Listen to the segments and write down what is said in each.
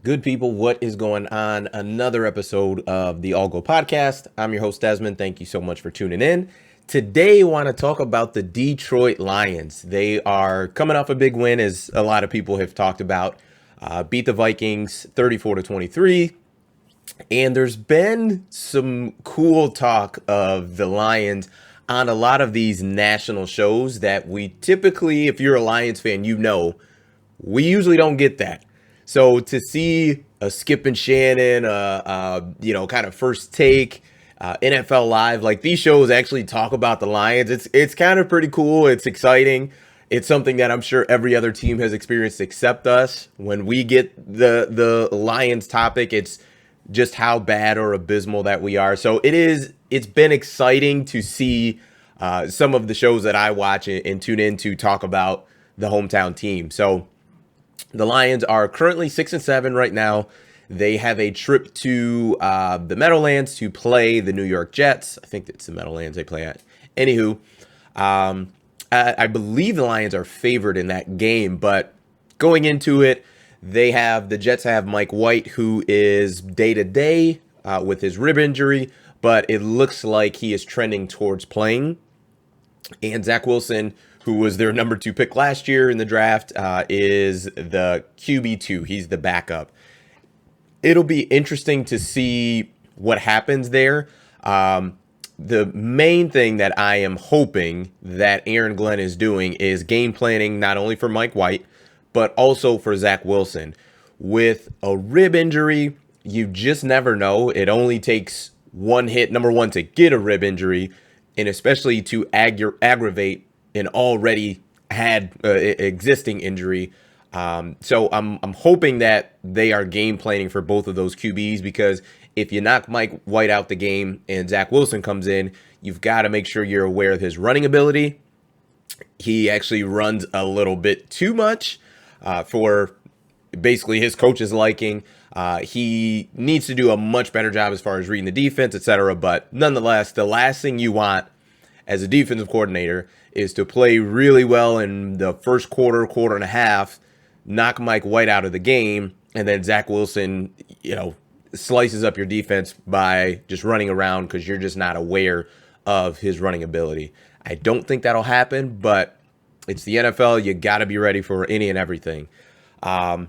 Good people, what is going on? Another episode of the All Go podcast. I'm your host, Desmond. Thank you so much for tuning in. Today, I want to talk about the Detroit Lions. They are coming off a big win, as a lot of people have talked about. Beat the Vikings 34-23. And there's been some cool talk of the Lions on a lot of these national shows that we typically, if you're a Lions fan, we usually don't get that. So to see a Skip and Shannon, kind of first take, NFL Live, like these shows actually talk about the Lions. It's kind of pretty cool. It's exciting. It's something that I'm sure every other team has experienced except us. When we get the Lions topic, it's just how bad or abysmal that we are. So it's been exciting to see some of the shows that I watch and tune in to talk about the hometown team. So the Lions are currently 6-7 right now. They have a trip to the Meadowlands to play the New York Jets. I think it's the Meadowlands they play at. Anywho, I believe the Lions are favored in that game, but going into it, the Jets have Mike White, who is day to day with his rib injury, but it looks like he is trending towards playing. And Zach Wilson, who was their number 2 pick last year in the draft, is the QB2. He's the backup. It'll be interesting to see what happens there. The main thing that I am hoping that Aaron Glenn is doing is game planning, not only for Mike White, but also for Zach Wilson. With a rib injury, you just never know. It only takes one hit, number one, to get a rib injury, and especially to aggravate an already had existing injury. So I'm hoping that they are game planning for both of those QBs, because if you knock Mike White out the game and Zach Wilson comes in, you've got to make sure you're aware of his running ability. He actually runs a little bit too much for basically his coach's liking. He needs to do a much better job as far as reading the defense, etc. But nonetheless, the last thing you want as a defensive coordinator is to play really well in the first quarter and a half, knock Mike White out of the game, and then Zach Wilson, slices up your defense by just running around because you're just not aware of his running ability. I don't think that'll happen, but it's the NFL. You got to be ready for any and everything. I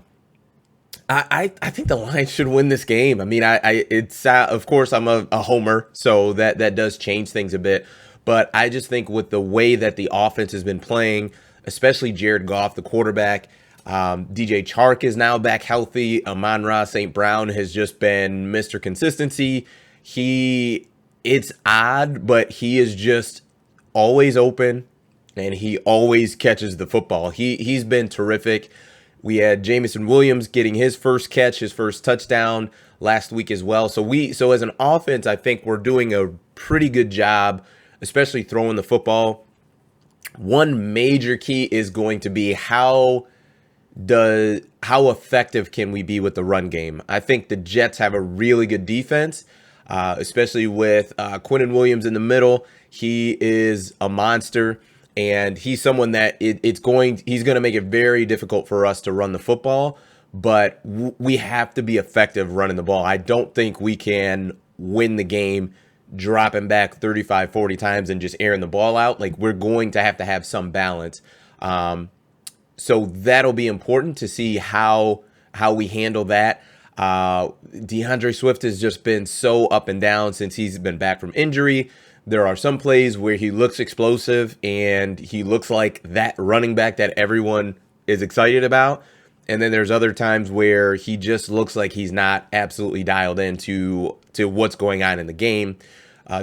think the Lions should win this game. I mean, it's of course I'm a homer, so that does change things a bit. But I just think with the way that the offense has been playing, especially Jared Goff, the quarterback, DJ Chark is now back healthy. Amon-Ra St. Brown has just been Mr. Consistency. It's odd, but he is just always open, and he always catches the football. He's been terrific. We had Jameson Williams getting his first catch, his first touchdown last week as well. So as an offense, I think we're doing a pretty good job, especially throwing the football. One major key is going to be how effective can we be with the run game. I think the Jets have a really good defense, especially with Quinnen Williams in the middle. He is a monster, and he's someone that he's going to make it very difficult for us to run the football, but we have to be effective running the ball. I don't think we can win the game dropping back 35, 40 times and just airing the ball out. Like, we're going to have some balance. So that'll be important to see how we handle that. DeAndre Swift has just been so up and down since he's been back from injury. There are some plays where he looks explosive and he looks like that running back that everyone is excited about. And then there's other times where he just looks like he's not absolutely dialed into what's going on in the game.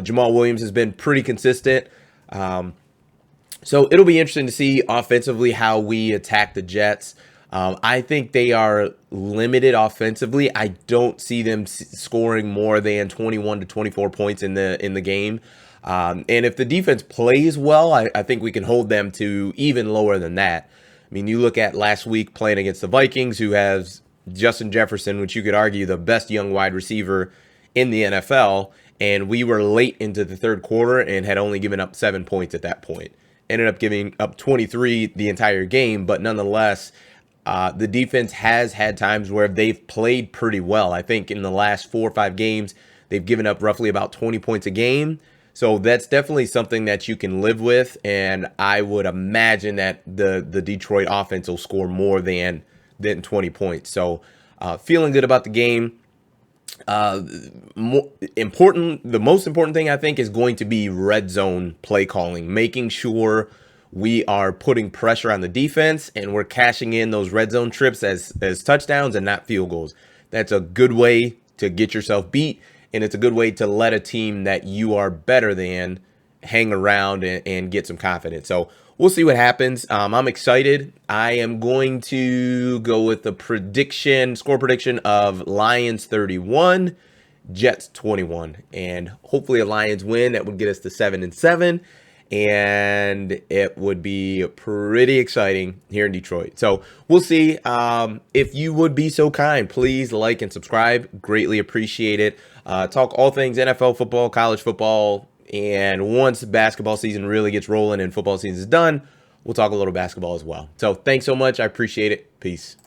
Jamal Williams has been pretty consistent. So it'll be interesting to see offensively how we attack the Jets. I think they are limited offensively. I don't see them scoring more than 21 to 24 points in the game. And if the defense plays well, I think we can hold them to even lower than that. I mean, you look at last week playing against the Vikings, who has Justin Jefferson, which you could argue the best young wide receiver in the NFL, and we were late into the third quarter and had only given up 7 points at that point. Ended up giving up 23 the entire game, but nonetheless, The defense has had times where they've played pretty well. I think in the last 4 or 5 games, they've given up roughly about 20 points a game. So that's definitely something that you can live with. And I would imagine that the Detroit offense will score more than 20 points. So feeling good about the game. The most important thing I think is going to be red zone play calling, making sure we are putting pressure on the defense and we're cashing in those red zone trips as touchdowns and not field goals. That's a good way to get yourself beat, and it's a good way to let a team that you are better than hang around and get some confidence. So we'll see what happens. I'm excited. I am going to go with the score prediction of Lions 31, Jets 21, and hopefully a Lions win that would get us to 7-7. And it would be pretty exciting here in Detroit. So we'll see. If you would be so kind, please like and subscribe. Greatly appreciate it. Talk all things NFL football, college football. And once basketball season really gets rolling and football season is done, we'll talk a little basketball as well. So thanks so much. I appreciate it. Peace.